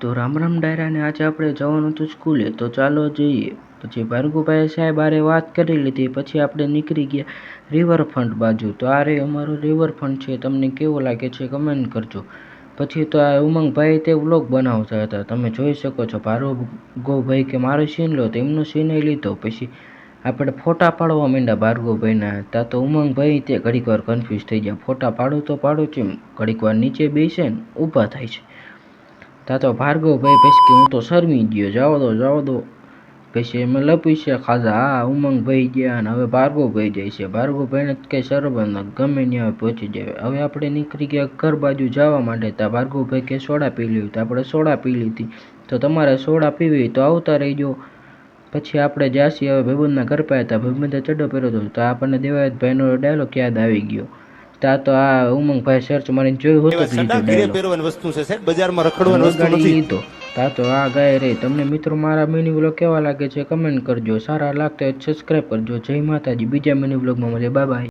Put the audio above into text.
તો રામ રામ ડાયરાને આજે આપણે જવાનું હતું સ્કૂલે, તો ચાલો જઈએ. પછી ભાર્ગવભાઈ સાહેબ આરે વાત કરી લીધી. પછી આપણે નીકળી ગયા રિવરફ્રન્ટ બાજુ. તો આ રે અમારો રિવરફ્રન્ટ છે, તમને કેવો લાગે છે કમેન્ટ કરજો. પછી તો આ ઉમંગભાઈ તે વ્લોગ બનાવતા હતા, તમે જોઈ શકો છો. ભાર્ગવભાઈ કે મારો સીન લો, તો એમનો સીન લીધો. પછી આપણે ફોટા પાડવા માંડ્યા ભાર્ગવભાઈના. ત્યાં તો ઉમંગભાઈ તે ઘડીક વાર કન્ફ્યુઝ થઈ ગયા, ફોટા પાડું તો પાડું છે, ઘડીક વાર નીચે બેસે ને ઊભા થાય છે. ત્યાં તો ભાર્ગવભાઈ પછી કે હું તો શરમી ગયો, જવા દો. પછી અમે લપસ્યા ખાધા. હા, ઉમંગભાઈ ગયા અને હવે ભાર્ગવભાઈ જાય છે. ભાર્ગવભાઈને કંઈ શરમ ગમે ત્યાં પહોંચી જાય. હવે આપણે નીકળી ગયા ઘર બાજુ જવા માટે. ત્યાં ભાર્ગવભાઈ કે સોડા પી લેવી, તો આપણે સોડા પી લીધી. તો તમારે સોડા પીવી તો આવતા રહીજો. પછી આપણે જાસી હવે ભાઈબંધના ઘર પાસે હતા. ભાઈબંધે ચડ્ડો પહેર્યો હતો, તો આપણને દેવાયતભાઈનો ડાયલોગ યાદ આવી ગયો. ત્યાં તો આ ઉમંગભાઈ સર્ચ મારીને જોયું હતું વસ્તુ છે, બજારમાં રખડવાની વસ્તુ નથી. લીધો. ત્યાં તો આ ગાય રે. તમને મિત્રો મારા મિની વ્લોગ કેવા લાગે છે કમેન્ટ કરજો. સારા લાગતા હોય સબસ્ક્રાઈબ કરજો. જય માતાજી. બીજા મિની વ્લોગમાં મળીએ. Bye bye.